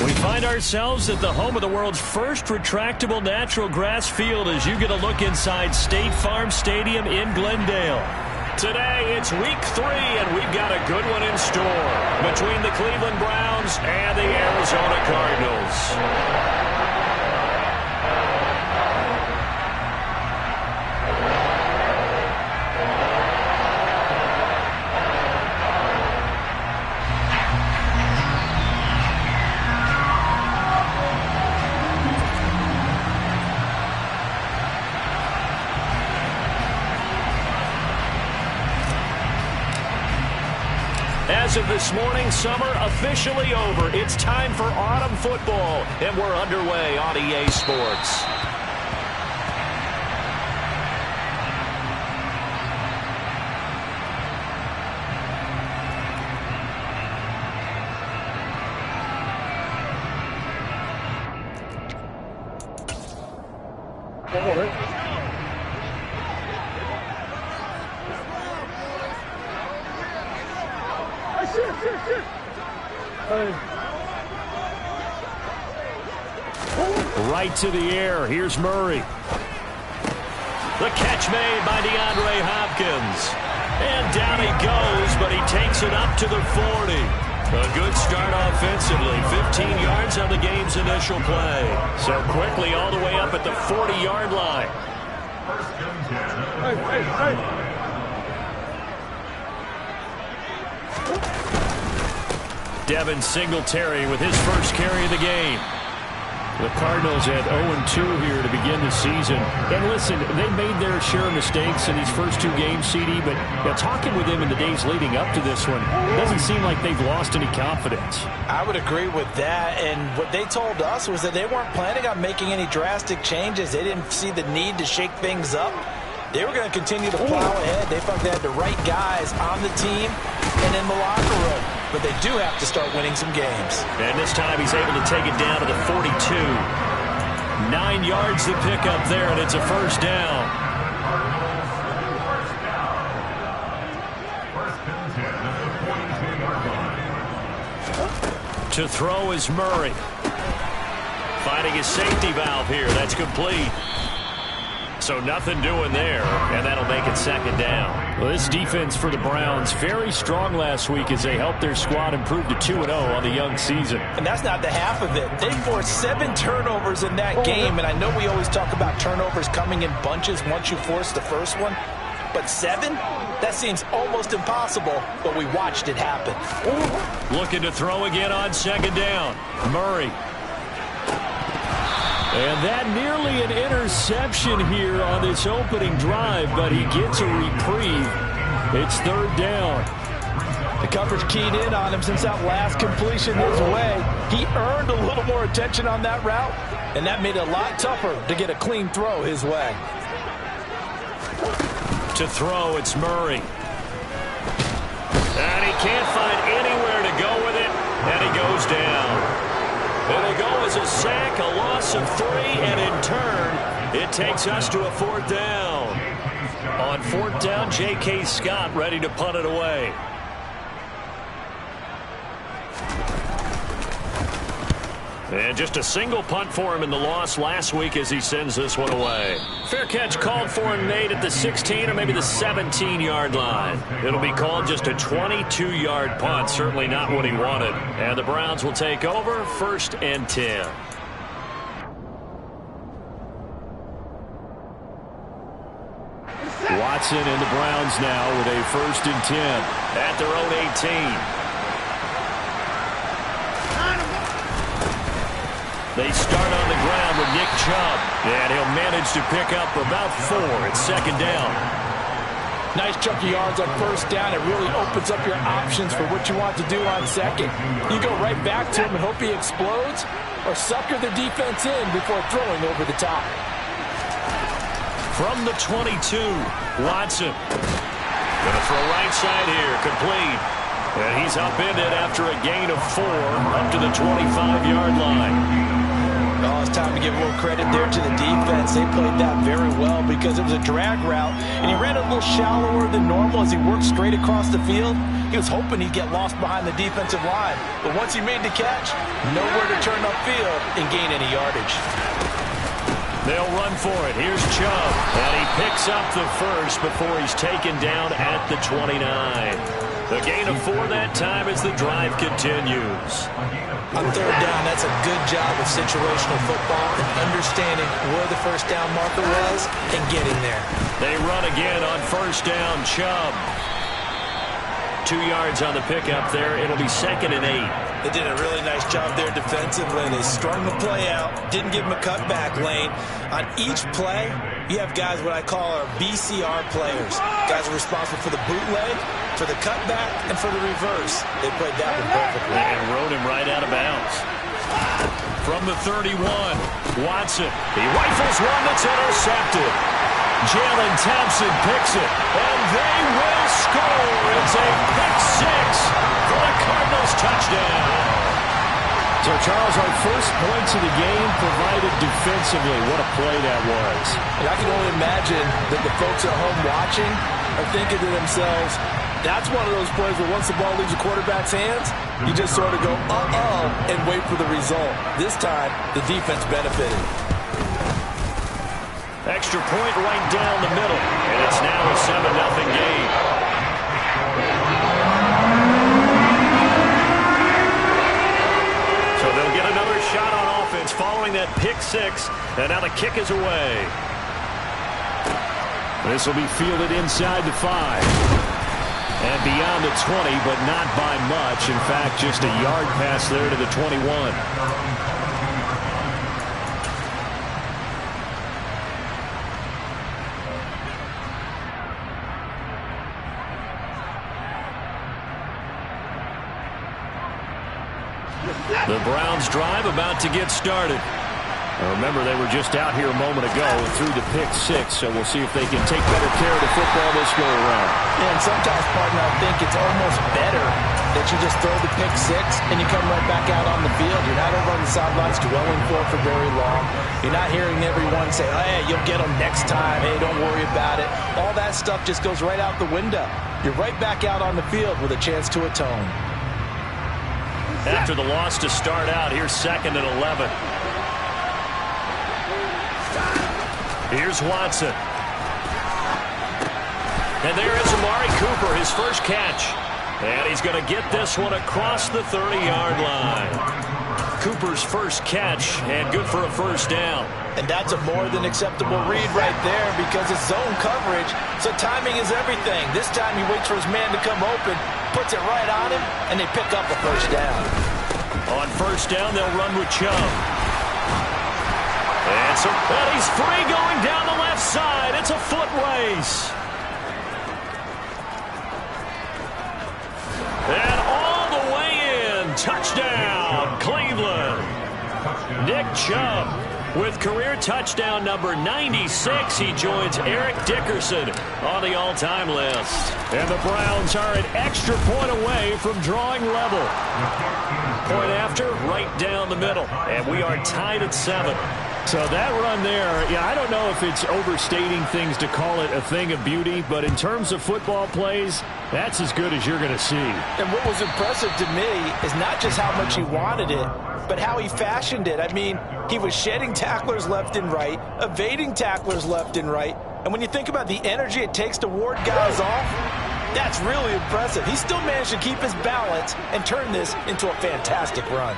We find ourselves at the home of the world's first retractable natural grass field as you get a look inside State Farm Stadium in Glendale. Today, it's week 3, and we've got a good one in store between the Cleveland Browns and the Arizona Cardinals. As of this morning, summer officially over. It's time for autumn football, and we're underway on EA Sports. Right to the air. Here's Murray. The catch made by DeAndre Hopkins. And down he goes, but he takes it up to the 40. A good start offensively. 15 yards on the game's initial play. So quickly all the way up at the 40-yard line. Devin Singletary with his first carry of the game. The Cardinals at 0-2 here to begin the season. And listen, they made their share of mistakes in these first 2 games, CD, but talking with them in the days leading up to this one, it doesn't seem like they've lost any confidence. I would agree with that, and what they told us was that they weren't planning on making any drastic changes. They didn't see the need to shake things up. They were going to continue to plow ahead. They felt they had the right guys on the team and in the locker room. But they do have to start winning some games. And this time he's able to take it down to the 42. 9 yards to pick up there, and it's a first down. To throw is Murray. Finding his safety valve here. That's complete. So nothing doing there, and that'll make it second down. Well, this defense for the Browns, very strong last week as they helped their squad improve to 2-0 on the young season. And that's not the half of it. They forced 7 turnovers in that game, and I know we always talk about turnovers coming in bunches once you force the first one, but 7? That seems almost impossible, but we watched it happen. Looking to throw again on second down. Murray. And that nearly an interception here on this opening drive, but he gets a reprieve. It's third down. The coverage keyed in on him since that last completion his way. He earned a little more attention on that route, and that made it a lot tougher to get a clean throw his way. To throw, it's Murray. And he can't find anywhere to go with it, and he goes down. It'll go as a sack, a loss of 3, and in turn, it takes us to a fourth down. On fourth down, J.K. Scott ready to punt it away. And just a single punt for him in the loss last week as he sends this one away. Fair catch called for and made at the 16 or maybe the 17-yard line. It'll be called just a 22-yard punt, certainly not what he wanted. And the Browns will take over, 1st and 10. Watson and the Browns now with a 1st and 10 at their own 18. They start on the ground with Nick Chubb, and he'll manage to pick up about 4. It's second down. Nice chunky yards on first down. It really opens up your options for what you want to do on second. You go right back to him and hope he explodes, or sucker the defense in before throwing over the top. From the 22, Watson. Gonna throw right side here, complete. And he's upended after a gain of 4 up to the 25-yard line. Oh, it's time to give a little credit there to the defense. They played that very well because it was a drag route, and he ran a little shallower than normal as he worked straight across the field. He was hoping he'd get lost behind the defensive line, but once he made the catch, nowhere to turn upfield and gain any yardage. They'll run for it. Here's Chubb, and he picks up the first before he's taken down at the 29. The gain of 4 that time as the drive continues. On third down, that's a good job of situational football and understanding where the first down marker was and getting there. They run again on first down. Chubb. 2 yards on the pickup there. It'll be 2nd and 8. They did a really nice job there defensively. They strung the play out, didn't give him a cutback lane. On each play, you have guys what I call our BCR players. Guys are responsible for the bootleg, for the cutback, and for the reverse. They played that one perfectly. And rode him right out of bounds. From the 31, Watson. He rifles one that's intercepted. Jalen Thompson picks it, and they will score. It's a pick 6 for the Cardinals touchdown. So, Charles, our first points of the game provided defensively. What a play that was. And I can only imagine that the folks at home watching are thinking to themselves, that's one of those plays where once the ball leaves the quarterback's hands, you just sort of go, uh-oh, and wait for the result. This time, the defense benefited. Extra point right down the middle, and it's now a 7-0 game. So they'll get another shot on offense following that pick 6, and now the kick is away. This will be fielded inside the 5. And beyond the 20, but not by much. In fact, just a yard pass there to the 21. The Browns drive about to get started. Remember, they were just out here a moment ago and threw the pick 6, so we'll see if they can take better care of the football this go around. Yeah, and sometimes, partner, I think it's almost better that you just throw the pick 6 and you come right back out on the field. You're not over on the sidelines dwelling for very long. You're not hearing everyone say, oh, hey, you'll get them next time. Hey, don't worry about it. All that stuff just goes right out the window. You're right back out on the field with a chance to atone. After the loss to start out, here's 2nd and 11. Here's Watson. And there is Amari Cooper, his first catch. And he's going to get this one across the 30-yard line. Cooper's first catch, and good for a first down. And that's a more than acceptable read right there because it's zone coverage, so timing is everything. This time he waits for his man to come open, puts it right on him, and they pick up a first down. On first down, they'll run with Chubb. And he's free going down the left side. It's a foot race. And all the way in. Touchdown, Cleveland. Nick Chubb with career touchdown number 96. He joins Eric Dickerson on the all-time list. And the Browns are an extra point away from drawing level. Point after, right down the middle. And we are tied at 7. So that run there, yeah, I don't know if it's overstating things to call it a thing of beauty, but in terms of football plays, that's as good as you're going to see. And what was impressive to me is not just how much he wanted it, but how he fashioned it. I mean, he was shedding tacklers left and right, evading tacklers left and right. And when you think about the energy it takes to ward guys off, that's really impressive. He still managed to keep his balance and turn this into a fantastic run.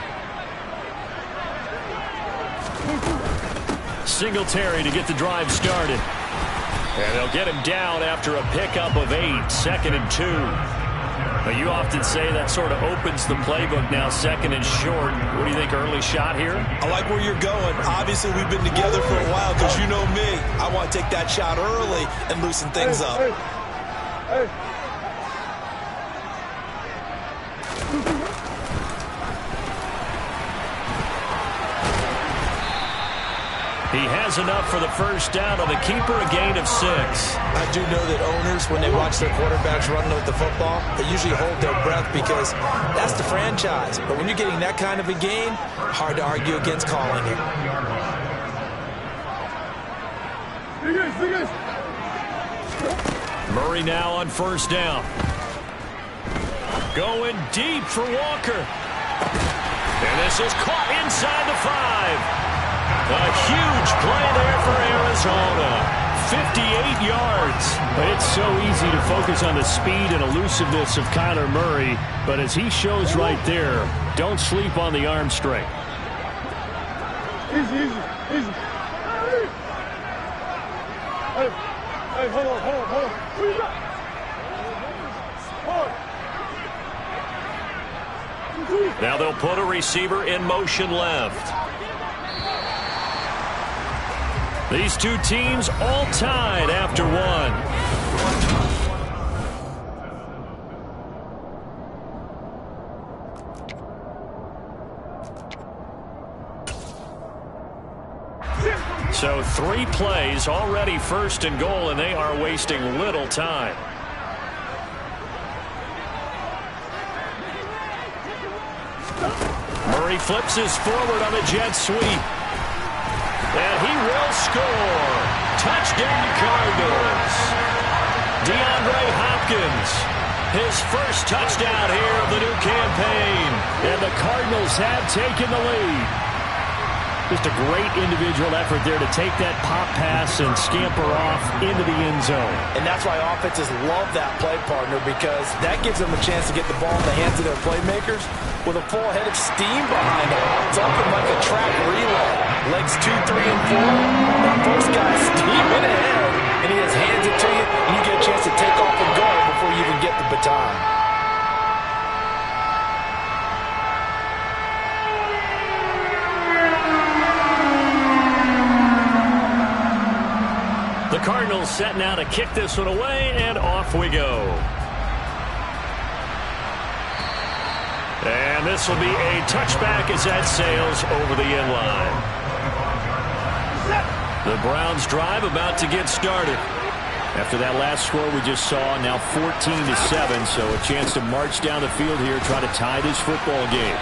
Singletary to get the drive started. And they'll get him down after a pickup of 8, 2nd and 2. Now, you often say that sort of opens the playbook now, 2nd and short. What do you think, early shot here? I like where you're going. Obviously, we've been together for a while because you know me. I want to take that shot early and loosen things up. He has enough for the first down on the keeper, a gain of 6. I do know that owners, when they watch their quarterbacks running with the football, they usually hold their breath because that's the franchise. But when you're getting that kind of a gain, hard to argue against calling it. Murray now on first down. Going deep for Walker. And this is caught inside the 5. A huge play there for Arizona. 58 yards. It's so easy to focus on the speed and elusiveness of Kyler Murray, but as he shows right there, don't sleep on the arm strength. Easy. Hey, hold on. Where you at? Now they'll put a receiver in motion left. These two teams all tied after one. So 3 plays already first and goal, and they are wasting little time. Murray flips his forward on a jet sweep. And he will score. Touchdown, Cardinals. DeAndre Hopkins, his first touchdown here of the new campaign. And the Cardinals have taken the lead. Just a great individual effort there to take that pop pass and scamper off into the end zone. And that's why offenses love that play, partner, because that gives them a chance to get the ball in the hands of their playmakers with a full head of steam behind them. It's open like a track relay. Legs 2, 3, and 4. That first guy's steaming ahead, and he just hands it to you, and you get a chance to take off and go before you even get the baton. The Cardinals set now to kick this one away, and off we go. And this will be a touchback as that sails over the end line. The Browns drive about to get started. After that last score we just saw, now 14-7, so a chance to march down the field here, try to tie this football game.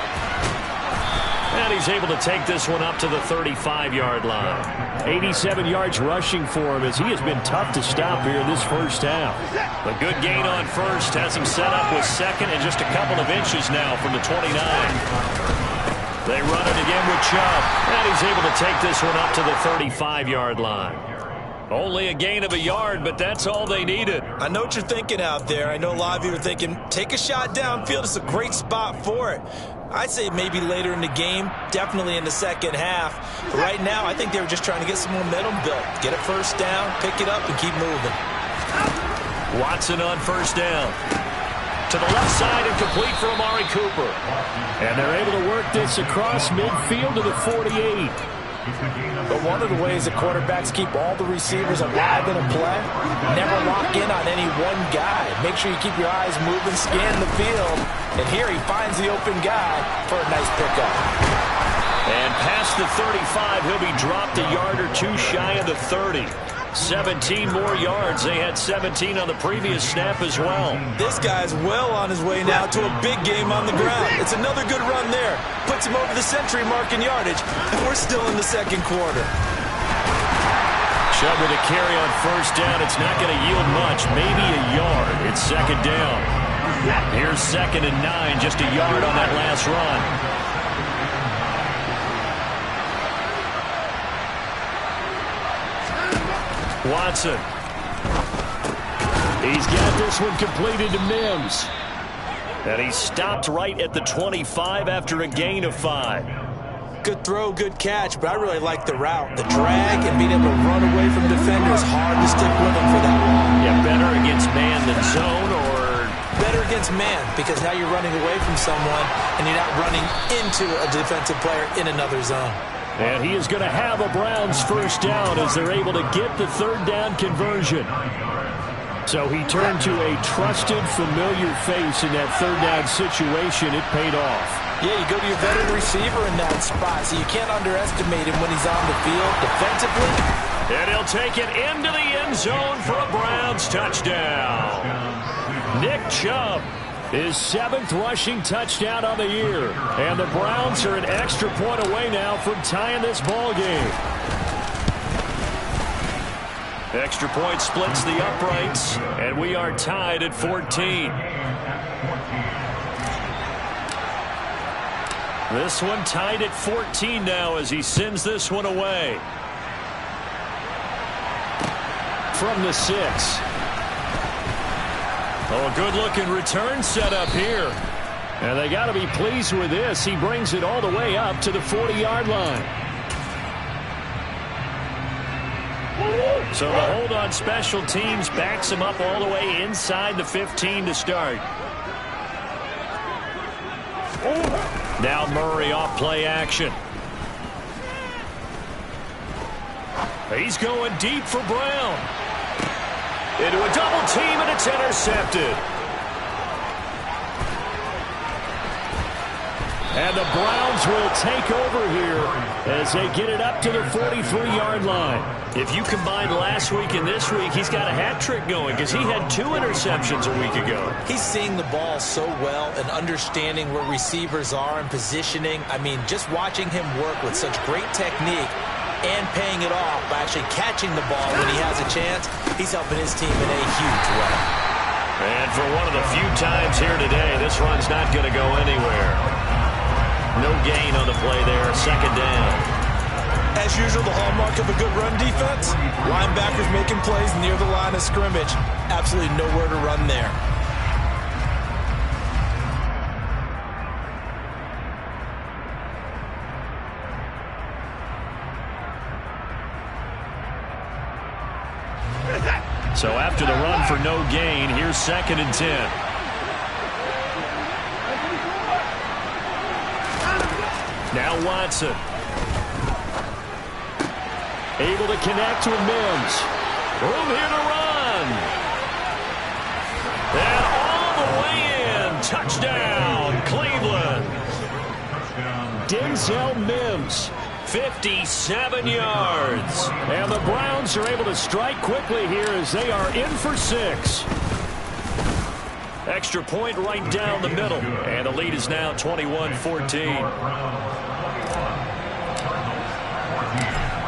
And he's able to take this one up to the 35-yard line. 87 yards rushing for him as he has been tough to stop here in this first half. A good gain on first has him set up with second and just a couple of inches now from the 29. They run it again with Chubb. And he's able to take this one up to the 35-yard line. Only a gain of a yard, but that's all they needed. I know what you're thinking out there. I know a lot of you are thinking, take a shot downfield. It's a great spot for it. I'd say maybe later in the game, definitely in the second half. But right now, I think they were just trying to get some momentum built. Get a first down, pick it up, and keep moving. Watson on first down. To the left side and complete for Amari Cooper. And they're able to work this across midfield to the 48. But one of the ways that quarterbacks keep all the receivers alive in a play, never lock in on any one guy. Make sure you keep your eyes moving, scan the field. And here he finds the open guy for a nice pickup. And past the 35, he'll be dropped a yard or two shy of the 30. 17 more yards. They had 17 on the previous snap as well. This guy's well on his way now to a big game on the ground. It's another good run there. Puts him over the century mark in yardage, and we're still in the second quarter. Chubb with a carry on first down. It's not going to yield much, maybe a yard. It's second down. Here's 2nd and 9, just a yard on that last run. Watson. He's got this one completed to Mims. And he stopped right at the 25 after a gain of 5. Good throw, good catch, but I really like the route. The drag and being able to run away from defenders, hard to stick with him for that long. Yeah, better against man than zone, or better against man, because now you're running away from someone and you're not running into a defensive player in another zone. And he is going to have a Browns first down as they're able to get the third down conversion. So he turned to a trusted, familiar face in that third down situation. It paid off. Yeah, you go to your veteran receiver in that spot, so you can't underestimate him when he's on the field defensively. And he'll take it into the end zone for a Browns touchdown. Nick Chubb, his 7th rushing touchdown on the year. And the Browns are an extra point away now from tying this ball game. Extra point splits the uprights, and we are tied at 14. This one tied at 14 now as he sends this one away. From the 6. Oh, a good-looking return set up here. And they got to be pleased with this. He brings it all the way up to the 40-yard line. So the hold on special teams backs him up all the way inside the 15 to start. Now Murray off play action. He's going deep for Brown. Into a double team, and it's intercepted. And the Browns will take over here as they get it up to the 43-yard line. If you combine last week and this week, he's got a hat trick going because he had 2 interceptions a week ago. He's seeing the ball so well and understanding where receivers are and positioning. I mean, just watching him work with such great technique and paying it off by actually catching the ball when he has a chance, he's helping his team in a huge way. And for one of the few times here today, this run's not going to go anywhere. No gain on the play there, 2nd down. As usual, the hallmark of a good run defense, linebackers making plays near the line of scrimmage. Absolutely nowhere to run there. So after the run for no gain, here's 2nd and 10. Now Watson. Able to connect with Mims. Room here to run. And all the way in. Touchdown, Cleveland. Denzel Mims, 57 yards. And the Browns are able to strike quickly here as they are in for 6. Extra point right down the middle. And the lead is now 21-14.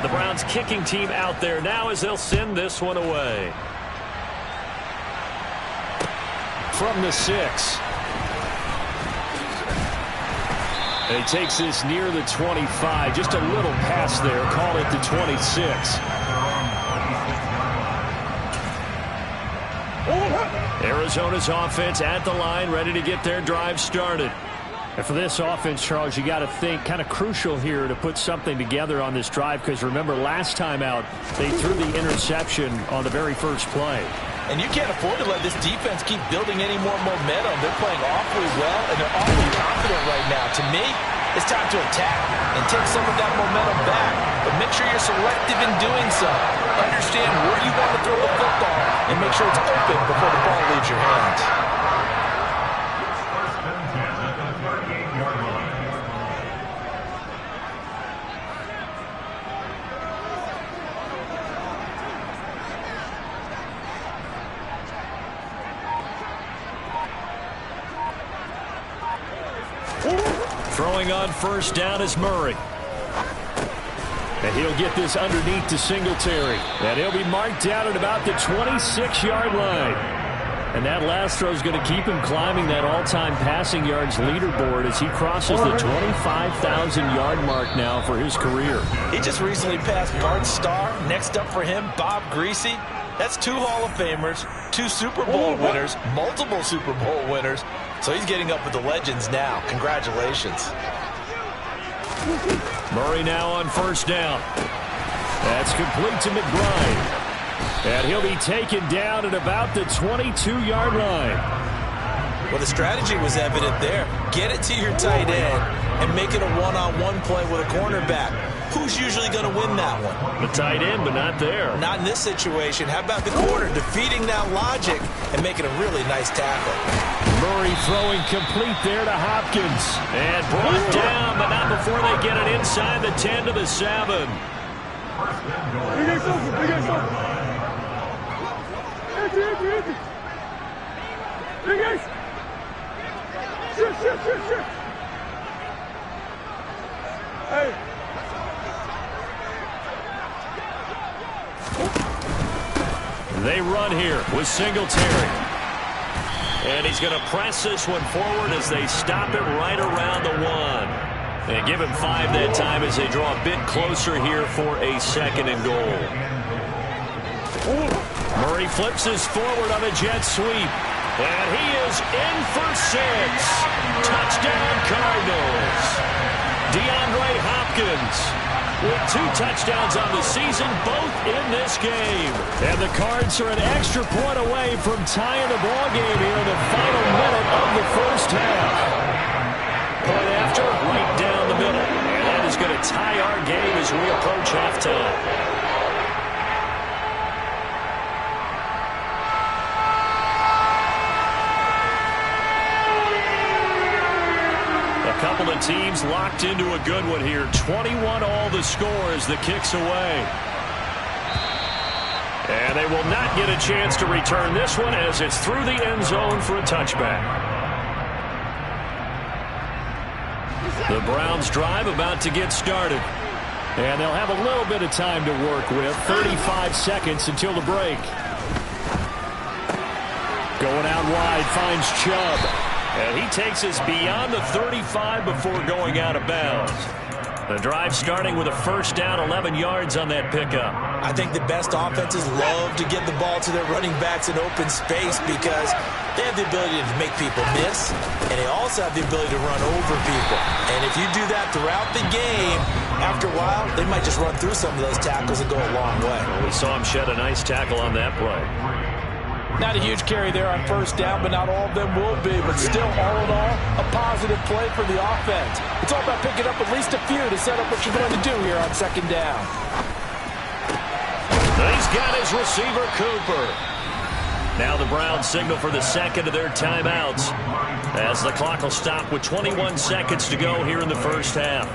The Browns kicking team out there now as they'll send this one away. From the 6. And he takes this near the 25. Just a little pass there. Call it the 26. Arizona's offense at the line, ready to get their drive started. And for this offense, Charles, you got to think kind of crucial here to put something together on this drive because remember last time out they threw the interception on the very first play. And you can't afford to let this defense keep building any more momentum. They're playing awfully well and they're awfully confident right now. To me, it's time to attack and take some of that momentum back. But make sure you're selective in doing so. Understand where you want to throw the football and make sure it's open before the ball leaves your hands. Throwing on first down is Murray. And he'll get this underneath to Singletary. And he'll be marked down at about the 26-yard line. And that last throw is going to keep him climbing that all-time passing yards leaderboard as he crosses the 25,000-yard mark now for his career. He just recently passed Bart Starr. Next up for him, Bob Greasy. That's 2 Hall of Famers, 2 Super Bowl winners, multiple Super Bowl winners. So he's getting up with the legends now. Congratulations. Murray now on first down. That's complete to McBride. And he'll be taken down at about the 22-yard line. Well, the strategy was evident there. Get it to your tight end and make it a one-on-one play with a cornerback. who's usually going to win that one? The tight end, but not there. Not in this situation. How about the corner defeating that logic and making a really nice tackle? Murray throwing complete there to Hopkins. And brought down, but not before they get it inside the 10 to the 7. Hey. They run here with Singletary. And he's going to press this one forward as they stop it right around the 1. And give him 5 that time as they draw a bit closer here for a 2nd and goal. Murray flips this forward on a jet sweep. And he is in for 6. Touchdown Cardinals. DeAndre Hopkins with 2 touchdowns on the season, both in this game. And the Cards are an extra point away from tying the ball game here in the final minute of the first half. Point after, right down the middle. And that is going to tie our game as we approach halftime. A couple of teams locked into a good one here. 21 all the score as the kick's away. And they will not get a chance to return this one as it's through the end zone for a touchback. The Browns drive about to get started. And they'll have a little bit of time to work with. 35 seconds until the break. Going out wide, finds Chubb. And he takes us beyond the 35 before going out of bounds. The drive starting with a first down, 11 yards on that pickup. I think the best offenses love to get the ball to their running backs in open space because they have the ability to make people miss, and they also have the ability to run over people. And if you do that throughout the game, after a while, they might just run through some of those tackles and go a long way. Well, we saw him shed a nice tackle on that play. Not a huge carry there on first down, but not all of them will be. But still, all in all, a positive play for the offense. It's all about picking up at least a few to set up what you're going to do here on second down. He's got his receiver, Cooper. Now the Browns signal for the second of their timeouts as the clock will stop with 21 seconds to go here in the first half.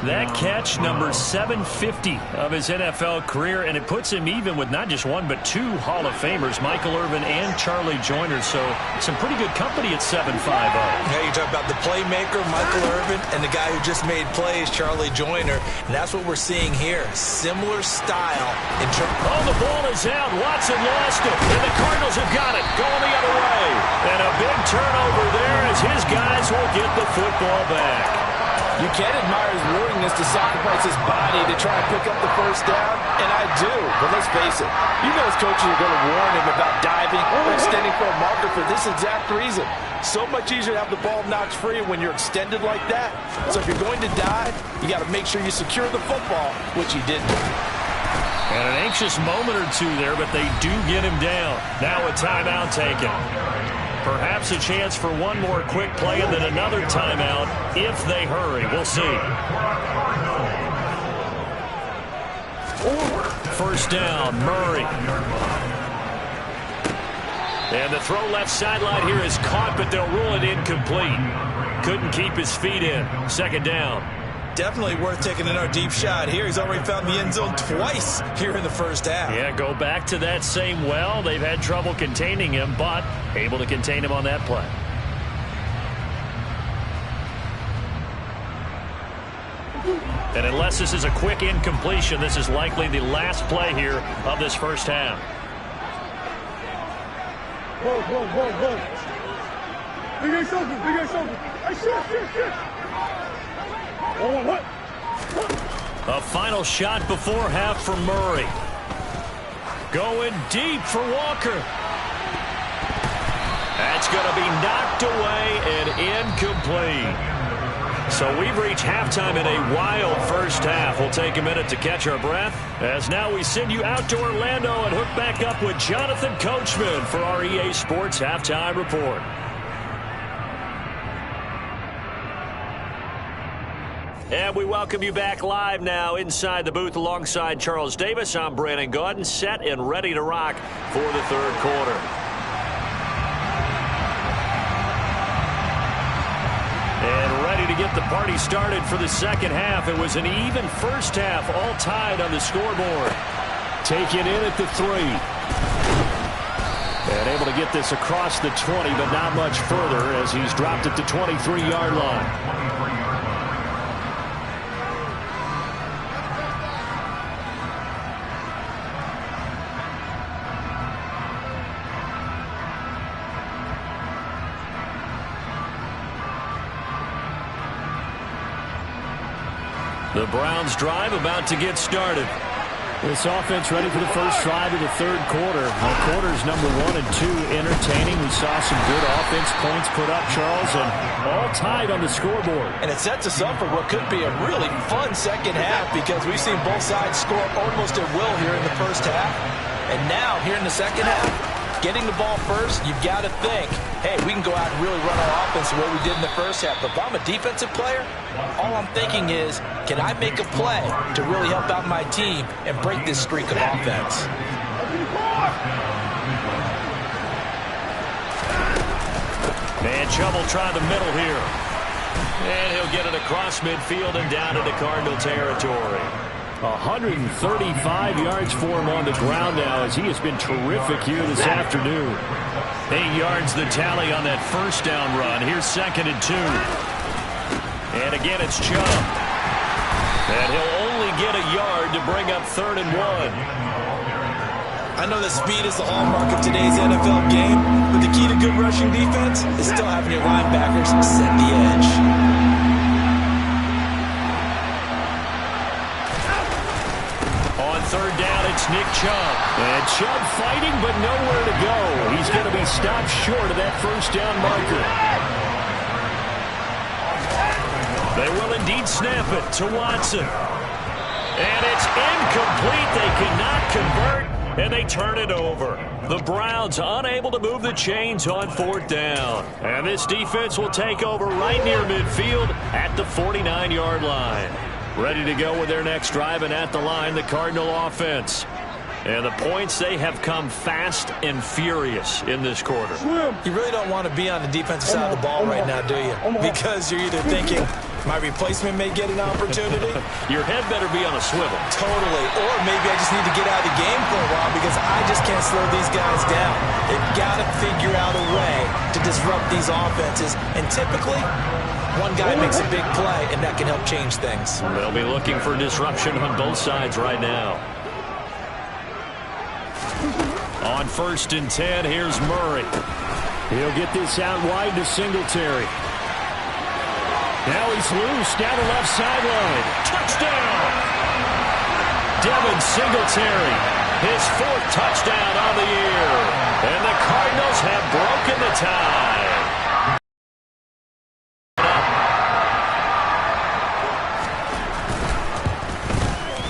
That catch, number 750 of his NFL career, and it puts him even with not just one but 2 Hall of Famers, Michael Irvin and Charlie Joyner. So some pretty good company at 7'5". Yeah, you talk about the playmaker, Michael Irvin, and the guy who just made plays, Charlie Joyner. And that's what we're seeing here. Similar style. Oh, the ball is out. Watson lost it, and the Cardinals have got it. Going the other way. And a big turnover there as his guys will get the football back. You can admire his willingness to sacrifice his body to try and pick up the first down, and I do. But let's face it, you know his coaches are going to warn him about diving or extending for a marker for this exact reason. So much easier to have the ball knocked free when you're extended like that. So if you're going to dive, you got to make sure you secure the football, which he didn't. And an anxious moment or two there, but they do get him down. Now a timeout taken. Perhaps a chance for one more quick play and then another timeout if they hurry. We'll see. First down, Murray. And the throw left sideline here is caught, but they'll rule it incomplete. Couldn't keep his feet in. Second down. Definitely worth taking another deep shot here. He's already found the end zone twice here in the first half. Yeah, go back to that same well. They've had trouble containing him, but able to contain him on that play. And unless this is a quick incompletion, this is likely the last play here of this first half. Whoa. Big A something. Hey, shit. What? A final shot before half for Murray. Going deep for Walker. That's going to be knocked away and incomplete. So we've reached halftime in a wild first half. We'll take a minute to catch our breath as now we send you out to Orlando and hook back up with Jonathan Coachman for our EA Sports Halftime Report. And we welcome you back live now inside the booth alongside Charles Davis. I'm Brandon Gaudin, set and ready to rock for the third quarter. And ready to get the party started for the second half. It was an even first half, all tied on the scoreboard. Taken in at the 3. And able to get this across the 20, but not much further as he's dropped at the 23-yard line. The Browns drive about to get started. This offense ready for the first drive of the third quarter. Quarters number 1 and 2 entertaining. We saw some good offense points put up, Charles, and all tied on the scoreboard. And it sets us up for what could be a really fun second half because we've seen both sides score almost at will here in the first half. And now, here in the second half, getting the ball first, you've got to think, hey, we can go out and really run our offense the way we did in the first half. But if I'm a defensive player, all I'm thinking is, can I make a play to really help out my team and break this streak of offense? Man, Chubb will try the middle here. And he'll get it across midfield and down into Cardinal territory. 135 yards for him on the ground now as he has been terrific here this afternoon. 8 yards the tally on that first down run. Here's 2nd and 2. And again, it's Chubb. And he'll only get a yard to bring up 3rd and 1. I know that speed is the hallmark of today's NFL game, but the key to good rushing defense is still having your linebackers set the edge. On 3rd down, it's Nick Chubb. And Chubb fighting, but nowhere to go. He's going to be stopped short of that first down marker. They will indeed snap it to Watson. And it's incomplete. They cannot convert, and they turn it over. The Browns unable to move the chains on 4th down. And this defense will take over right near midfield at the 49-yard line. Ready to go with their next drive, and at the line, the Cardinal offense. And the points, they have come fast and furious in this quarter. You really don't want to be on the defensive side of the ball right now, do you? Because you're either thinking, my replacement may get an opportunity. Your head better be on a swivel. Totally. Or maybe I just need to get out of the game for a while because I just can't slow these guys down. They've got to figure out a way to disrupt these offenses. And typically, one guy makes a big play, and that can help change things. They'll be looking for disruption on both sides right now. On 1st and 10, here's Murray. He'll get this out wide to Singletary. Now he's loose down the left sideline. Touchdown! Devin Singletary, his 4th touchdown on the year. And the Cardinals have broken the tie.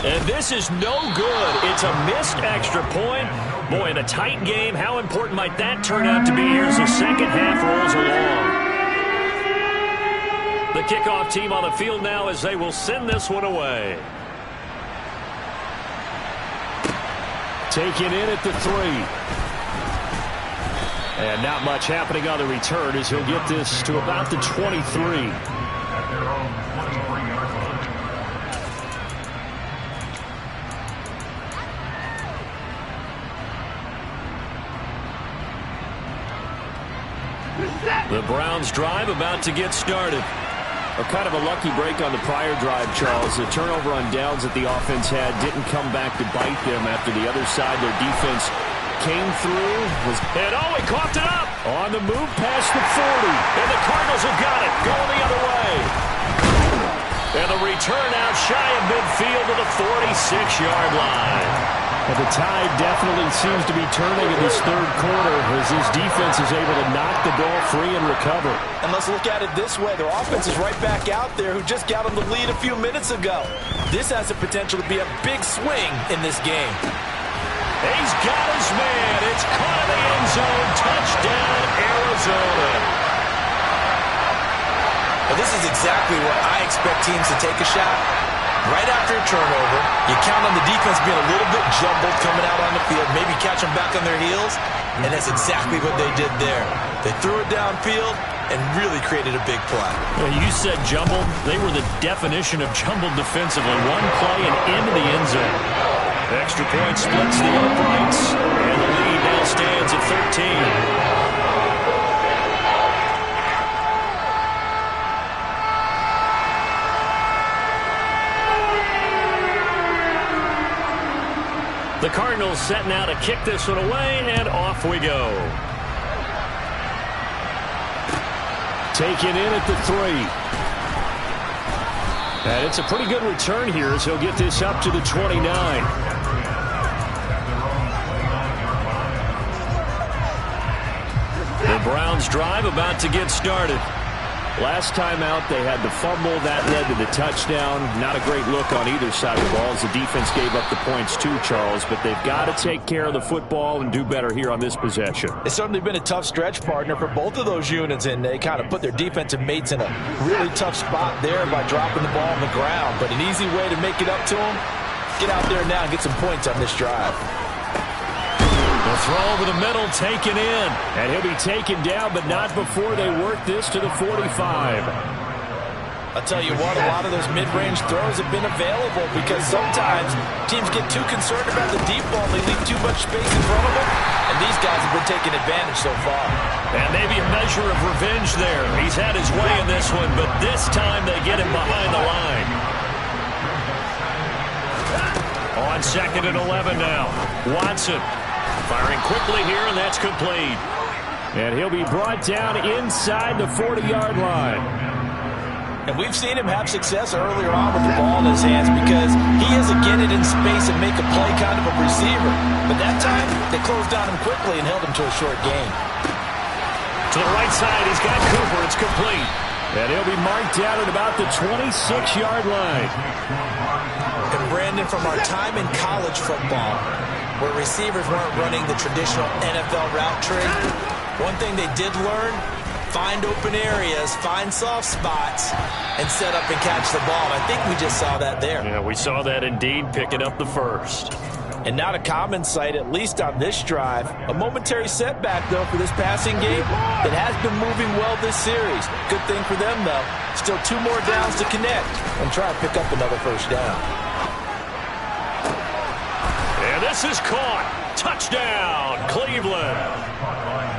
And this is no good. It's a missed extra point. Boy, in a tight game, how important might that turn out to be here as the second half rolls along? The kickoff team on the field now as they will send this one away. Taken in at the 3. And not much happening on the return as he'll get this to about the 23. The Browns drive about to get started. Kind of a lucky break on the prior drive, Charles. The turnover on downs that the offense had didn't come back to bite them after the other side. Their defense came through. And he coughed it up. On the move past the 40. And the Cardinals have got it. Going the other way. And the return out shy of midfield to the 46-yard line. Well, the tide definitely seems to be turning in this third quarter as his defense is able to knock the ball free and recover. And let's look at it this way. Their offense is right back out there who just got them the lead a few minutes ago. This has the potential to be a big swing in this game. He's got his man. It's caught in the end zone. Touchdown, Arizona. A this is exactly where I expect teams to take a shot. Right after a turnover, you count on the defense being a little bit jumbled coming out on the field, maybe catch them back on their heels, and that's exactly what they did there. They threw it downfield and really created a big play. Well, you said jumbled. They were the definition of jumbled defensively. One play and into the end zone. Extra point splits the uprights, and the lead now stands at 13. The Cardinals setting out to kick this one away, and off we go. Taken in at the 3. And it's a pretty good return here as he'll get this up to the 29. The Browns drive about to get started. Last time out, they had the fumble. That led to the touchdown. Not a great look on either side of the ball as the defense gave up the points too, Charles. But they've got to take care of the football and do better here on this possession. It's certainly been a tough stretch, partner, for both of those units, and they kind of put their defensive mates in a really tough spot there by dropping the ball on the ground. But an easy way to make it up to them, get out there now and get some points on this drive. The throw over the middle, taken in. And he'll be taken down, but not before they work this to the 45. I'll tell you what, a lot of those mid-range throws have been available because sometimes teams get too concerned about the deep ball. They leave too much space in front of them, and these guys have been taking advantage so far. And maybe a measure of revenge there. He's had his way in this one, but this time they get him behind the line. On 2nd and 11 now. Watson firing quickly here, and that's complete. And he'll be brought down inside the 40-yard line. And we've seen him have success earlier on with the ball in his hands because he has to get it in space and make a play kind of a receiver. But that time, they closed on him quickly and held him to a short gain. To the right side, he's got Cooper. It's complete. And he'll be marked down at about the 26-yard line. And Brandon, from our time in college football, where receivers weren't running the traditional NFL route tree, one thing they did learn, find open areas, find soft spots, and set up and catch the ball. I think we just saw that there. Yeah, we saw that indeed, picking up the first. And not a common sight, at least on this drive. A momentary setback, though, for this passing game that has been moving well this series. Good thing for them, though. Still 2 more downs to connect and try to pick up another first down. And this is caught. Touchdown, Cleveland.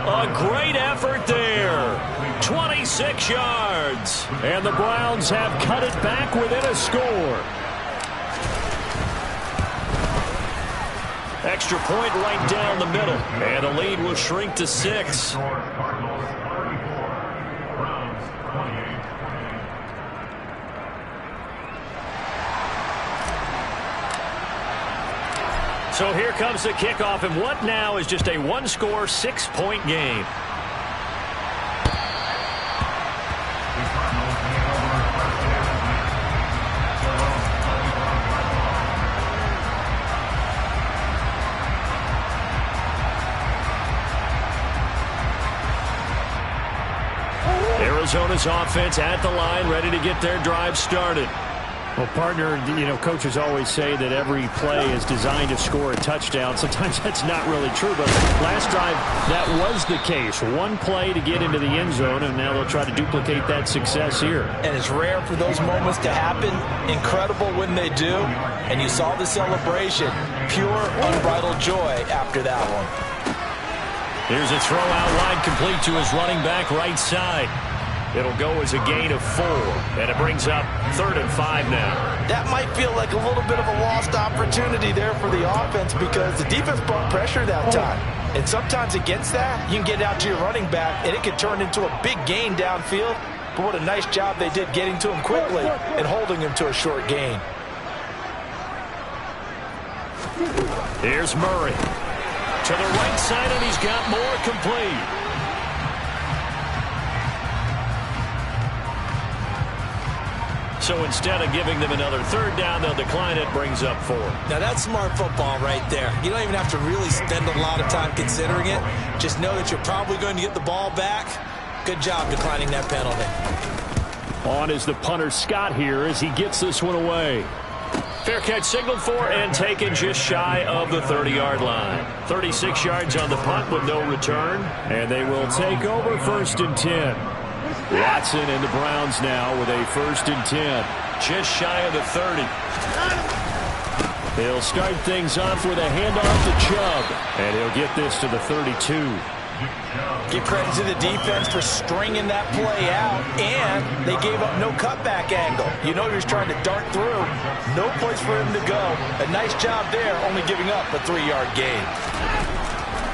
A great effort there. 26 yards. And the Browns have cut it back within a score. Extra point right down the middle. And the lead will shrink to 6. So here comes the kickoff, and what now is just a one-score, 6-point game. Arizona's offense at the line, ready to get their drive started. Well, partner, coaches always say that every play is designed to score a touchdown. Sometimes that's not really true, but last drive, that was the case. One play to get into the end zone, and now they'll try to duplicate that success here. And it's rare for those moments to happen. Incredible when they do. And you saw the celebration. Pure, unbridled joy after that one. Here's a throw out wide, complete to his running back right side. It'll go as a gain of 4, and it brings up 3rd and 5 now. That might feel like a little bit of a lost opportunity there for the offense because the defense brought pressure that time. And sometimes against that, you can get out to your running back, and it can turn into a big gain downfield. But what a nice job they did getting to him quickly and holding him to a short gain. Here's Murray. To the right side, and he's got more, complete. So instead of giving them another 3rd down, they'll decline it, brings up 4. Now that's smart football right there. You don't even have to really spend a lot of time considering it. Just know that you're probably going to get the ball back. Good job declining that penalty. On is the punter Scott here as he gets this one away. Fair catch signaled for and taken just shy of the 30-yard line. 36 yards on the punt with no return. And they will take over 1st and 10. Watson and the Browns now with a 1st and 10. Just shy of the 30. They'll start things off with a handoff to Chubb. And he'll get this to the 32. Give credit to the defense for stringing that play out, and they gave up no cutback angle. You know he was trying to dart through. No place for him to go. A nice job there, only giving up a 3-yard gain.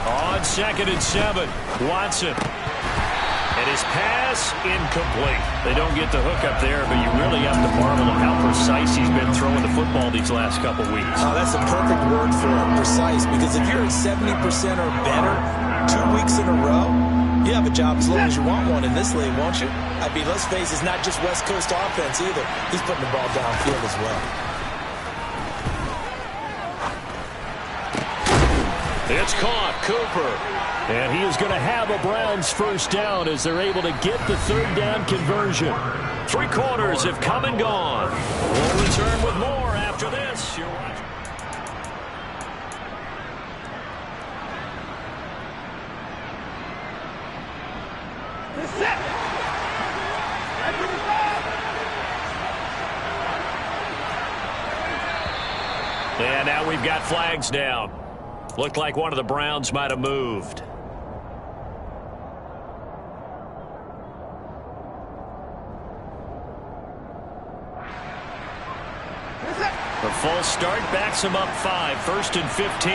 On 2nd and 7, Watson. And his pass incomplete. They don't get the hook up there, but you really have to marvel at how precise he's been throwing the football these last couple weeks. Oh, that's a perfect word for it, precise, because if you're at 70% or better 2 weeks in a row, you have a job as long as you want one in this league, won't you? I mean, let's face it, it's not just West Coast offense either. He's putting the ball downfield as well. It's caught, Cooper. And he is going to have a Browns 1st down as they're able to get the 3rd down conversion. 3 quarters have come and gone. We'll return with more after this. You're watching. And now we've got flags down. Looked like one of the Browns might have moved. The false start backs him up 5, 1st and 15.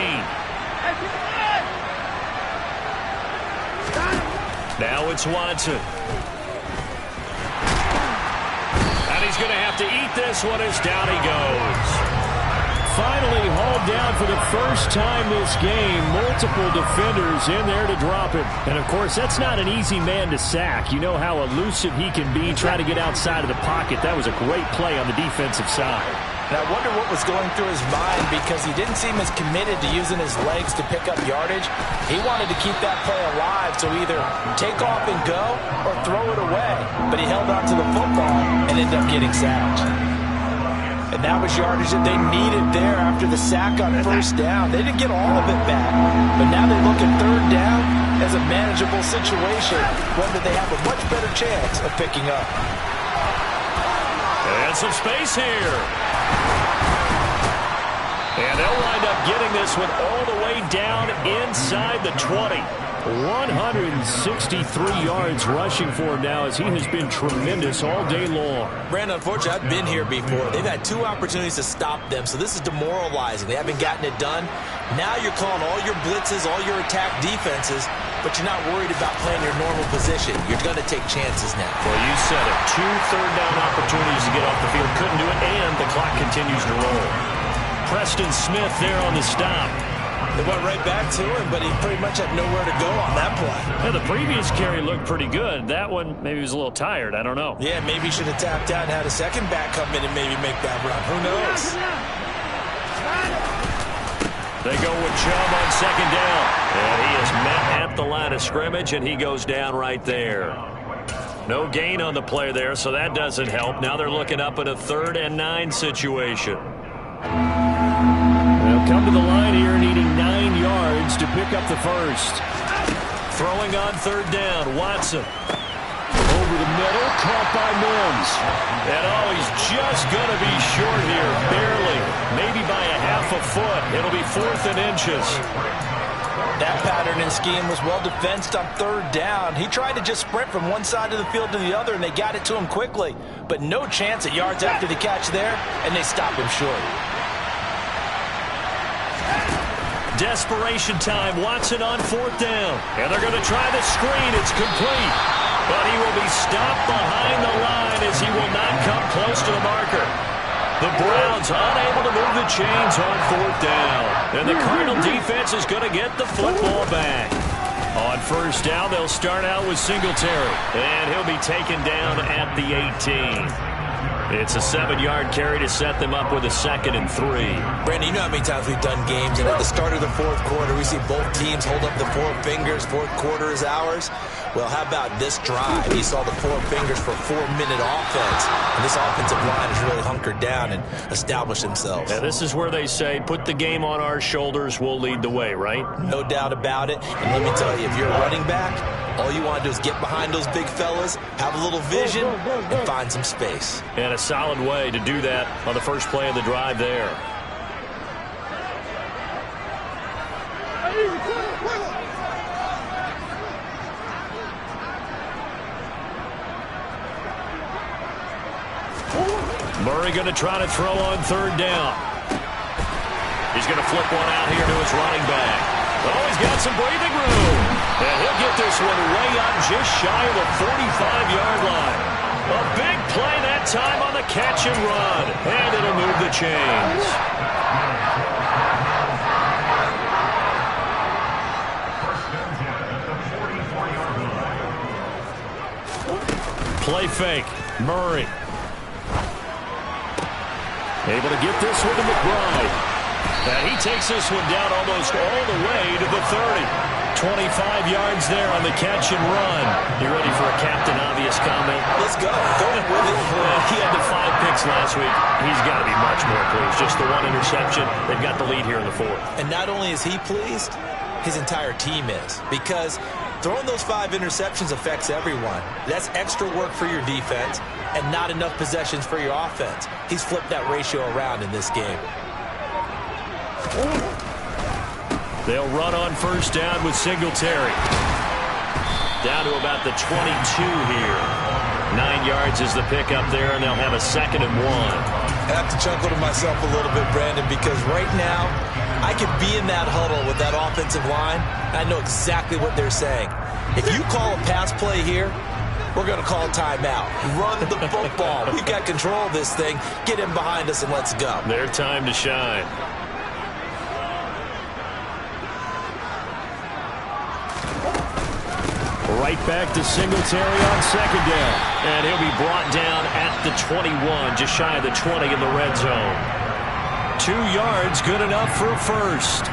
Now it's Watson. And he's going to have to eat this one as down he goes. Finally hauled down for the 1st time this game. Multiple defenders in there to drop him. And, of course, that's not an easy man to sack. You know how elusive he can be trying to get outside of the pocket. That was a great play on the defensive side. And I wonder what was going through his mind, because he didn't seem as committed to using his legs to pick up yardage. He wanted to keep that play alive, so either take off and go or throw it away. But he held on to the football and ended up getting sacked. And that was yardage that they needed there after the sack on 1st down. They didn't get all of it back, but now they look at 3rd down as a manageable situation, one that they have a much better chance of picking up. And some space here. And they'll wind up getting this one all the way down inside the 20. 163 yards rushing for him now as he has been tremendous all day long. Brandon, unfortunately, I've been here before. They've had 2 opportunities to stop them, so this is demoralizing. They haven't gotten it done. Now you're calling all your blitzes, all your attack defenses, but you're not worried about playing your normal position. You're going to take chances now. Well, you said it. 2 third-down opportunities to get off the field. Couldn't do it, and the clock continues to roll. Preston Smith there on the stop. They went right back to him, but he pretty much had nowhere to go on that play. Yeah, the previous carry looked pretty good. That one, maybe he was a little tired. I don't know. Yeah, maybe he should have tapped out and had a second back come in and maybe make that run. Who knows? They go with Chubb on 2nd down. And he is met at the line of scrimmage, and he goes down right there. No gain on the play there, so that doesn't help. Now they're looking up at a 3rd and 9 situation. They'll come to the line here needing 9 yards to pick up the 1st. Throwing on 3rd down, Watson. Over the middle, caught by Mims. And oh, he's just going to be short here, barely. Maybe by a half a foot. It'll be 4th and inches. That pattern and scheme was well defensed on 3rd down. He tried to just sprint from one side of the field to the other, and they got it to him quickly. But no chance at yards after the catch there, and they stopped him short. Desperation time. Watson on 4th down. And they're going to try the screen. It's complete. But he will be stopped behind the line as he will not come close to the marker. The Browns unable to move the chains on 4th down. And the Cardinal defense is going to get the football back. On 1st down, they'll start out with Singletary. And he'll be taken down at the 18. It's a 7-yard carry to set them up with a 2nd and 3. Brandon, you know how many times we've done games, and at the start of the fourth quarter, we see both teams hold up the 4 fingers, fourth quarter is ours. Well, how about this drive? You saw the 4 fingers for 4-minute offense, and this offensive line has really hunkered down and established themselves. Yeah, this is where they say, put the game on our shoulders, we'll lead the way, right? No doubt about it, and let me tell you, if you're a running back, all you want to do is get behind those big fellas, have a little vision, and find some space. And a solid way to do that on the first play of the drive there. Murray going to try to throw on 3rd down. He's going to flip one out here to his running back. Oh, he's got some breathing room. And he'll get this one way up just shy of the 45-yard line. A big play that time on the catch and run. And it'll move the chains. Play fake. Murray. Able to get this one to McBride. And he takes this one down almost all the way to the 30. 25 yards there on the catch and run. You ready for a Captain Obvious comment? Let's go. Go with it. He had the 5 picks last week. He's got to be much more pleased. Just the 1 interception. They've got the lead here in the 4th. And not only is he pleased, his entire team is. Because throwing those 5 interceptions affects everyone. That's extra work for your defense and not enough possessions for your offense. He's flipped that ratio around in this game. They'll run on 1st down with Singletary. Down to about the 22 here. 9 yards is the pickup there, and they'll have a 2nd and 1. I have to chuckle to myself a little bit, Brandon, because right now I could be in that huddle with that offensive line, and I know exactly what they're saying. If you call a pass play here, we're going to call a timeout. Run the football. We've got control of this thing. Get him behind us and let's go. Their time to shine. Right back to Singletary on 2nd down. And he'll be brought down at the 21, just shy of the 20 in the red zone. 2 yards, good enough for a 1st.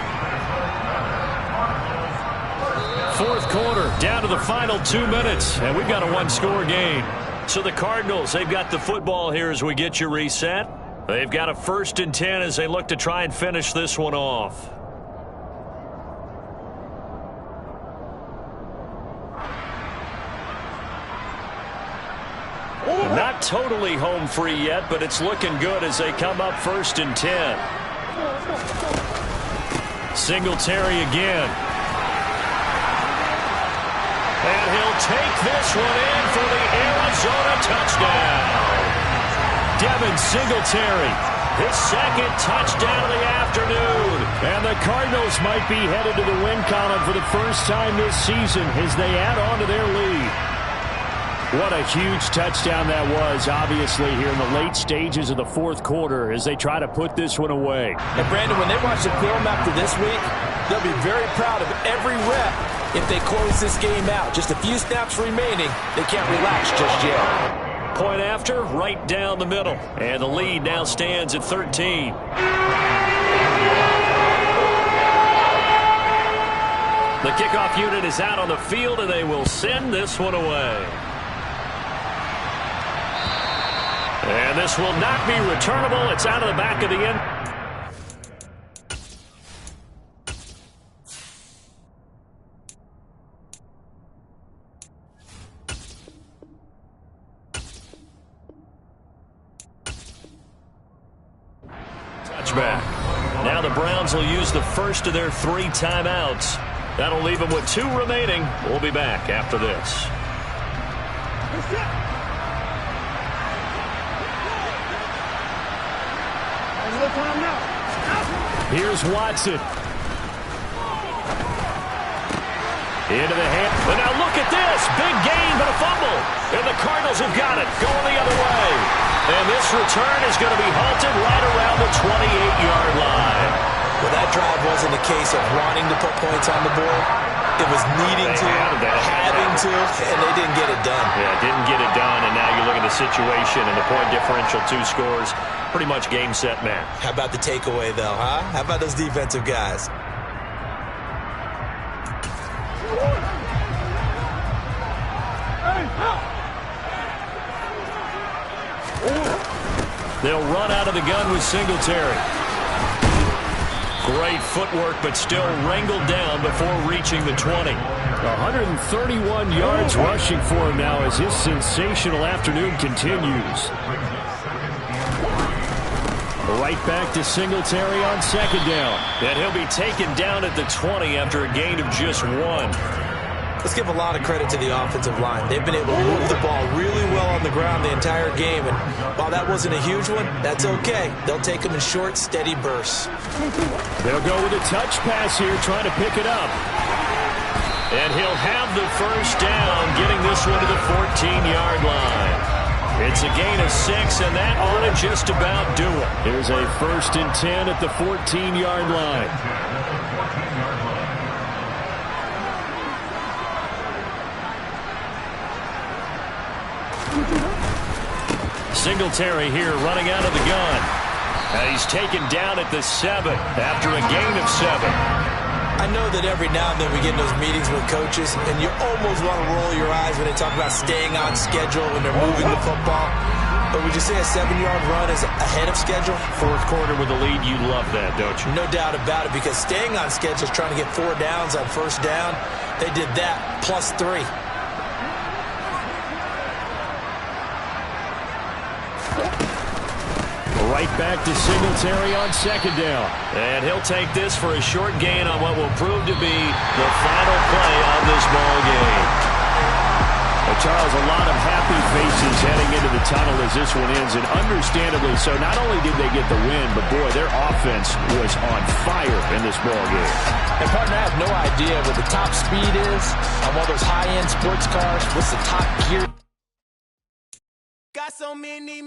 4th quarter, down to the final 2 minutes, and we've got a 1-score game. So the Cardinals, they've got the football here as we get you reset. They've got a 1st and 10 as they look to try and finish this one off. Not totally home free yet, but it's looking good as they come up 1st and 10. Singletary again. And he'll take this one in for the Arizona touchdown. Devin Singletary, his 2nd touchdown of the afternoon. And the Cardinals might be headed to the win column for the first time this season as they add on to their lead. What a huge touchdown that was, obviously, here in the late stages of the 4th quarter as they try to put this one away. And, Brandon, when they watch the film after this week, they'll be very proud of every rep if they close this game out. Just a few snaps remaining. They can't relax just yet. Point after, right down the middle. And the lead now stands at 13. The kickoff unit is out on the field, and they will send this one away. And this will not be returnable. It's out of the back of the end. Touchback. Now the Browns will use the first of their 3 timeouts. That'll leave them with 2 remaining. We'll be back after this. Here's Watson. Into the hand. But now look at this. Big gain, but a fumble. And the Cardinals have got it. Going the other way. And this return is going to be halted right around the 28-yard line. Well, that drive wasn't a case of wanting to put points on the board. It was needing to, having to, and they didn't get it done. Yeah, didn't get it done, and now you look at the situation and the point differential, 2 scores, pretty much game, set, match. How about the takeaway, though, huh? How about those defensive guys? They'll run out of the gun with Singletary. Great footwork, but still wrangled down before reaching the 20. 131 yards rushing for him now as his sensational afternoon continues. Right back to Singletary on 2nd down. And he'll be taken down at the 20 after a gain of just 1. Let's give a lot of credit to the offensive line. They've been able to move the ball really well on the ground the entire game. And while that wasn't a huge one, that's okay. They'll take them in short, steady bursts. They'll go with a touch pass here, trying to pick it up. And he'll have the first down, getting this one to the 14-yard line. It's a gain of 6, and that ought to just about do it. Here's a 1st and 10 at the 14-yard line. Singletary here running out of the gun. And he's taken down at the 7 after a gain of 7. I know that every now and then we get in those meetings with coaches, and you almost want to roll your eyes when they talk about staying on schedule when they're moving the football. But would you say a 7-yard run is ahead of schedule? 4th quarter with the lead, you love that, don't you? No doubt about it, because staying on schedule is trying to get 4 downs on 1st down. They did that, plus 3. Right back to Singletary on 2nd down. And he'll take this for a short gain on what will prove to be the final play of this ball game. Well, Charles, a lot of happy faces heading into the tunnel as this one ends, and understandably so. Not only did they get the win, but boy, their offense was on fire in this ball game. And partner, I have no idea what the top speed is on one of those high-end sports cars. What's the top gear? Got so many